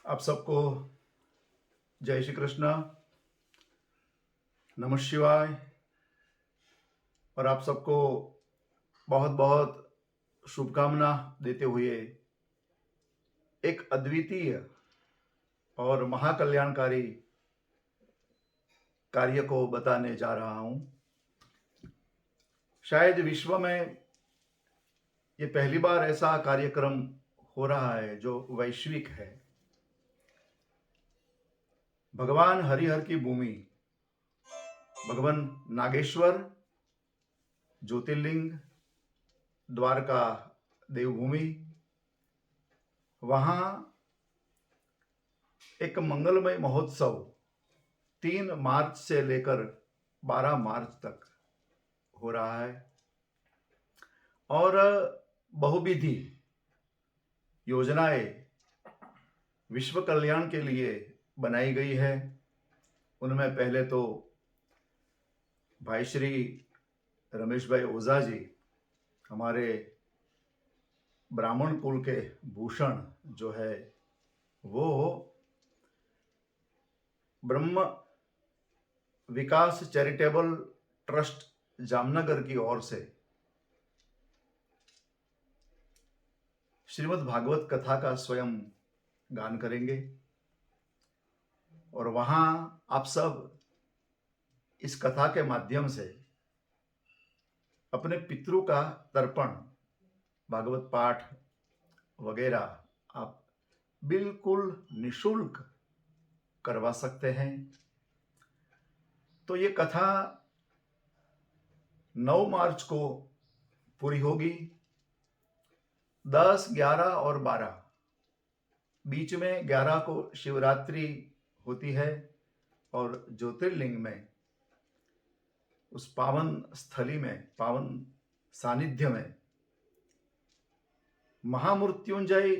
आप सबको जय श्री कृष्ण, नमः शिवाय। और आप सबको बहुत बहुत शुभकामना देते हुए एक अद्वितीय और महाकल्याणकारी कार्य को बताने जा रहा हूं। शायद विश्व में ये पहली बार ऐसा कार्यक्रम हो रहा है जो वैश्विक है। भगवान हरिहर की भूमि, भगवान नागेश्वर ज्योतिर्लिंग, द्वारका देवभूमि, वहां एक मंगलमय महोत्सव 3 मार्च से लेकर 12 मार्च तक हो रहा है और बहुविधि योजनाएं विश्व कल्याण के लिए बनाई गई है। उनमें पहले तो भाई श्री रमेश भाई ओझा जी, हमारे ब्राह्मण कुल के भूषण जो है, वो ब्रह्म विकास चैरिटेबल ट्रस्ट जामनगर की ओर से श्रीमद् भागवत कथा का स्वयं गान करेंगे और वहां आप सब इस कथा के माध्यम से अपने पितरों का तर्पण, भागवत पाठ वगैरह आप बिल्कुल निशुल्क करवा सकते हैं। तो ये कथा 9 मार्च को पूरी होगी। 10, 11 और 12, बीच में 11 को शिवरात्रि होती है और ज्योतिर्लिंग में, उस पावन स्थली में, पावन सानिध्य में महामृत्युंजय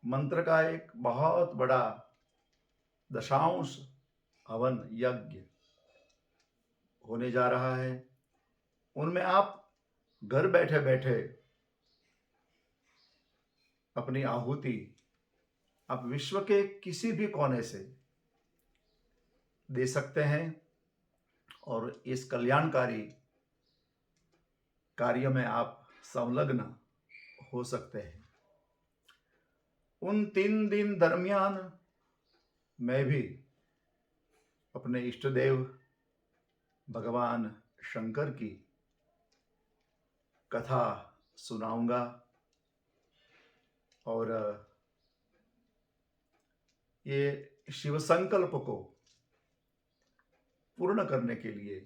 मंत्र का एक बहुत बड़ा दशांश हवन यज्ञ होने जा रहा है। उनमें आप घर बैठे बैठे अपनी आहुति आप विश्व के किसी भी कोने से दे सकते हैं और इस कल्याणकारी कार्य में आप संलग्न हो सकते हैं। उन 3 दिन दरमियान मैं भी अपने इष्ट देव भगवान शंकर की कथा सुनाऊंगा और ये शिव संकल्प को पूर्ण करने के लिए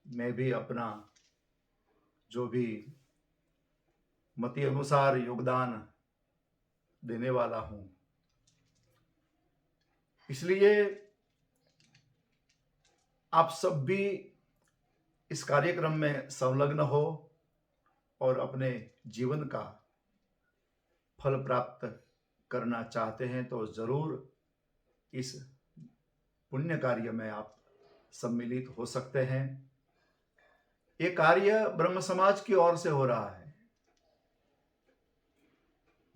मैं भी अपना जो भी मति अनुसार योगदान देने वाला हूं। इसलिए आप सब भी इस कार्यक्रम में संलग्न हो और अपने जीवन का फल प्राप्त करना चाहते हैं तो जरूर इस पुण्य कार्य में आप सम्मिलित हो सकते हैं। ये कार्य ब्रह्म समाज की ओर से हो रहा है।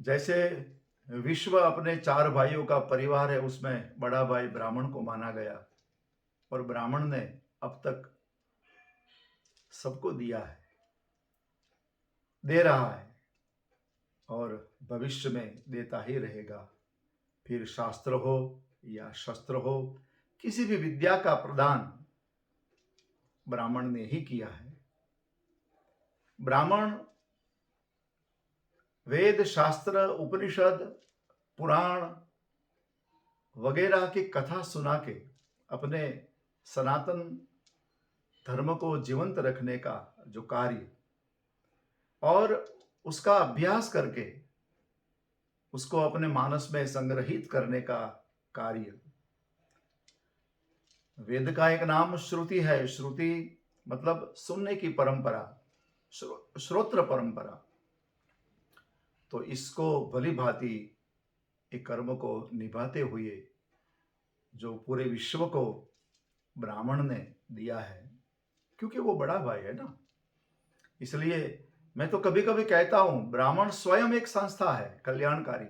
जैसे विश्व अपने 4 भाइयों का परिवार है, उसमें बड़ा भाई ब्राह्मण को माना गया और ब्राह्मण ने अब तक सबको दिया है, दे रहा है और भविष्य में देता ही रहेगा। फिर शास्त्र हो या शस्त्र हो, किसी भी विद्या का प्रदान ब्राह्मण ने ही किया है। ब्राह्मण वेद, शास्त्र, उपनिषद, पुराण वगैरह की कथा सुना के अपने सनातन धर्म को जीवंत रखने का जो कार्य और उसका अभ्यास करके उसको अपने मानस में संग्रहित करने का कार्य, वेद का एक नाम श्रुति है। श्रुति मतलब सुनने की परंपरा, श्रोत्र परंपरा। तो इसको भली भांति एक कर्म को निभाते हुए जो पूरे विश्व को ब्राह्मण ने दिया है, क्योंकि वो बड़ा भाई है ना, इसलिए मैं तो कभी कभी कहता हूं ब्राह्मण स्वयं एक संस्था है कल्याणकारी।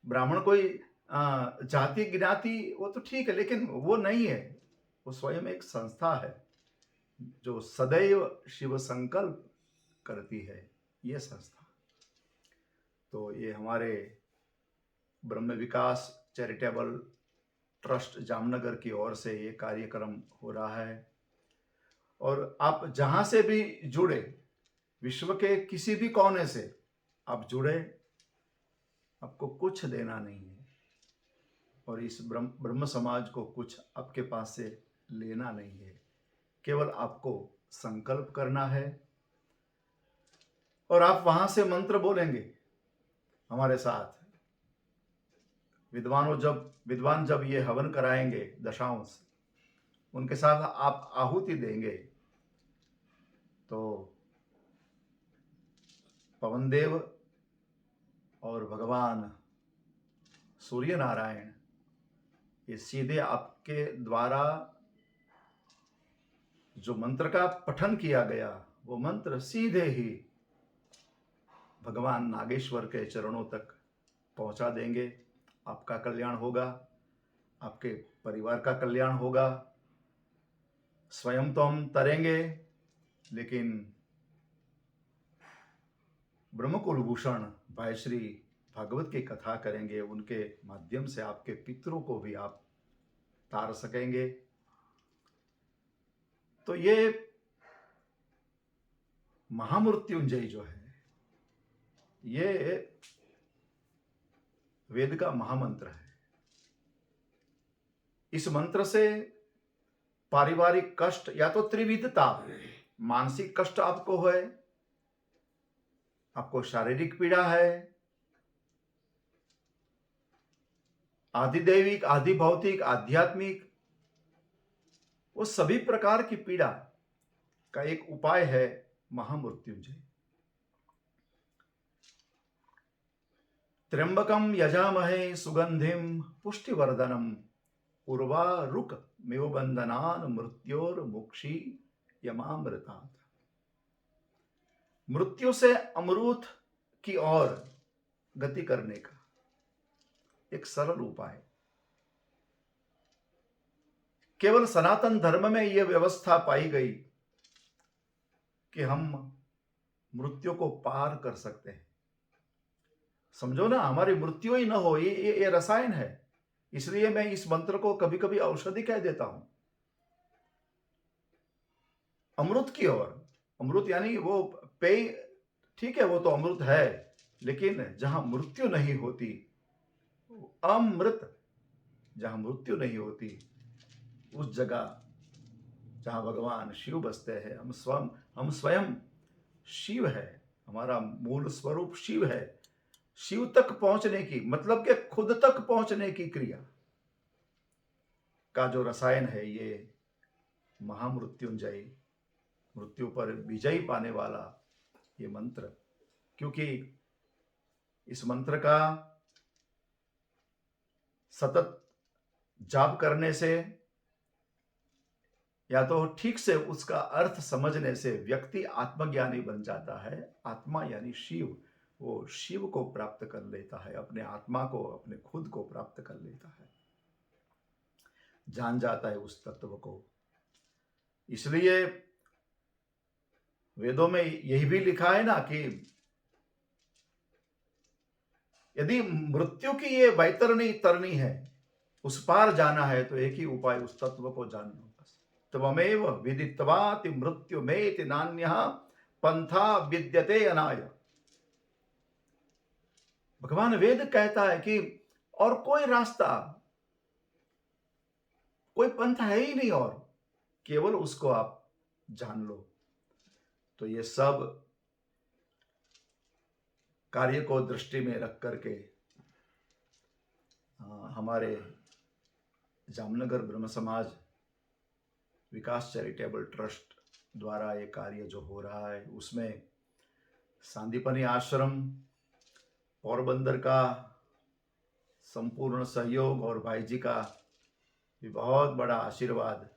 ब्राह्मण कोई जाति ज्ञाति वो तो ठीक है, लेकिन वो नहीं है। वो स्वयं एक संस्था है जो सदैव शिव संकल्प करती है, ये संस्था। तो ये हमारे ब्रह्म विकास चैरिटेबल ट्रस्ट जामनगर की ओर से ये कार्यक्रम हो रहा है। और आप जहां से भी जुड़े, विश्व के किसी भी कोने से आप जुड़े, आपको कुछ देना नहीं है और इस ब्रह्म समाज को कुछ आपके पास से लेना नहीं है। केवल आपको संकल्प करना है और आप वहां से मंत्र बोलेंगे हमारे साथ। विद्वान जब ये हवन कराएंगे दशांश, उनके साथ आप आहुति देंगे तो पवन देव और भगवान सूर्य नारायण ये सीधे आपके द्वारा जो मंत्र का पठन किया गया, वो मंत्र सीधे ही भगवान नागेश्वर के चरणों तक पहुंचा देंगे। आपका कल्याण होगा, आपके परिवार का कल्याण होगा। स्वयं तो हम तरेंगे, लेकिन ब्रह्मकुलभूषण भाई श्री भागवत की कथा करेंगे, उनके माध्यम से आपके पितरों को भी आप तार सकेंगे। तो ये महामृत्युंजय जो है, ये वेद का महामंत्र है। इस मंत्र से पारिवारिक कष्ट या तो त्रिविधता, मानसिक कष्ट आपको है, आपको शारीरिक पीड़ा है, आधिदैविक, आधि भौतिक, आध्यात्मिक, वो सभी प्रकार की पीड़ा का एक उपाय है महामृत्युंजय। त्र्यंबकम यजामहे सुगंधिम पुष्टिवर्धनम उर्वारुकमिव बंधनान् मृत्योर्मुक्षी यमामृतात्। मृत्यु से अमृत की ओर गति करने का एक सरल उपाय। केवल सनातन धर्म में यह व्यवस्था पाई गई कि हम मृत्यु को पार कर सकते हैं। समझो ना, हमारी मृत्यु ही न हो, ये रसायन है। इसलिए मैं इस मंत्र को कभी कभी औषधि कह देता हूं, अमृत की ओर। अमृत यानी वो पेय, ठीक है, वो तो अमृत है, लेकिन जहां मृत्यु नहीं होती, अमृत, जहां मृत्यु नहीं होती, उस जगह जहां भगवान शिव बसते हैं। हम स्वयं शिव है, हमारा मूल स्वरूप शिव है। शिव तक पहुंचने की मतलब कि खुद तक पहुंचने की क्रिया का जो रसायन है, ये महामृत्युंजय, मृत्यु पर विजय पाने वाला ये मंत्र। क्योंकि इस मंत्र का सतत जाप करने से या तो ठीक से उसका अर्थ समझने से व्यक्ति आत्मज्ञानी बन जाता है। आत्मा यानी शिव, वो शिव को प्राप्त कर लेता है, अपने आत्मा को, अपने खुद को प्राप्त कर लेता है, जान जाता है उस तत्व को। इसलिए वेदों में यही भी लिखा है ना कि यदि मृत्यु की ये वैतरणी तरनी है, उस पार जाना है, तो एक ही उपाय, उस तत्व को जानना। त्वमेव विदित्वाति मृत्युमेति नान्यः पंथा विद्यते अनाय। भगवान वेद कहता है कि और कोई रास्ता, कोई पंथ है ही नहीं, और केवल उसको आप जान लो। तो ये सब कार्य को दृष्टि में रख करके हमारे जामनगर ब्रह्म समाज विकास चैरिटेबल ट्रस्ट द्वारा ये कार्य जो हो रहा है, उसमें सांदीपनी आश्रम पोरबंदर का संपूर्ण सहयोग और भाई जी का भी बहुत बड़ा आशीर्वाद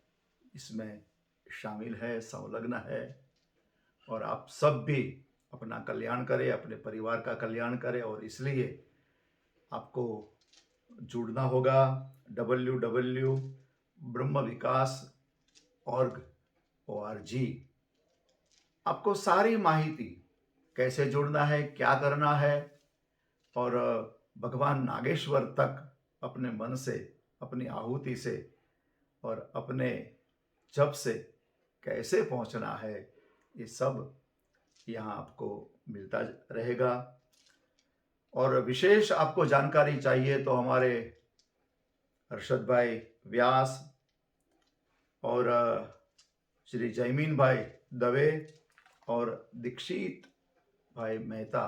इसमें शामिल है, संलग्न है। और आप सब भी अपना कल्याण करें, अपने परिवार का कल्याण करें, और इसलिए आपको जुड़ना होगा www.brahmavikas.org। आपको सारी माहिती कैसे जुड़ना है, क्या करना है और भगवान नागेश्वर तक अपने मन से, अपनी आहुति से और अपने जप से कैसे पहुंचना है, ये सब यहाँ आपको मिलता रहेगा। और विशेष आपको जानकारी चाहिए तो हमारे हर्षद भाई व्यास और श्री जयमीन भाई दवे और दीक्षित भाई मेहता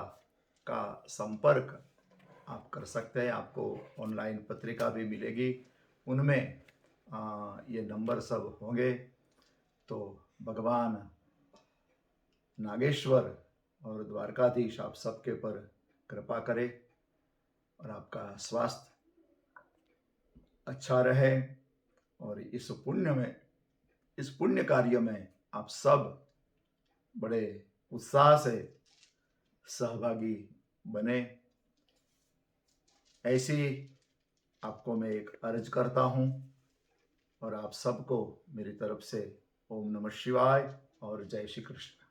का संपर्क आप कर सकते हैं। आपको ऑनलाइन पत्रिका भी मिलेगी, उनमें ये नंबर सब होंगे। तो भगवान नागेश्वर और द्वारकाधीश आप सबके पर कृपा करे और आपका स्वास्थ्य अच्छा रहे और इस पुण्य कार्य में आप सब बड़े उत्साह से सहभागी बने, ऐसी आपको मैं एक अर्ज करता हूँ। और आप सबको मेरी तरफ से ओम नमः शिवाय और जय श्री कृष्ण।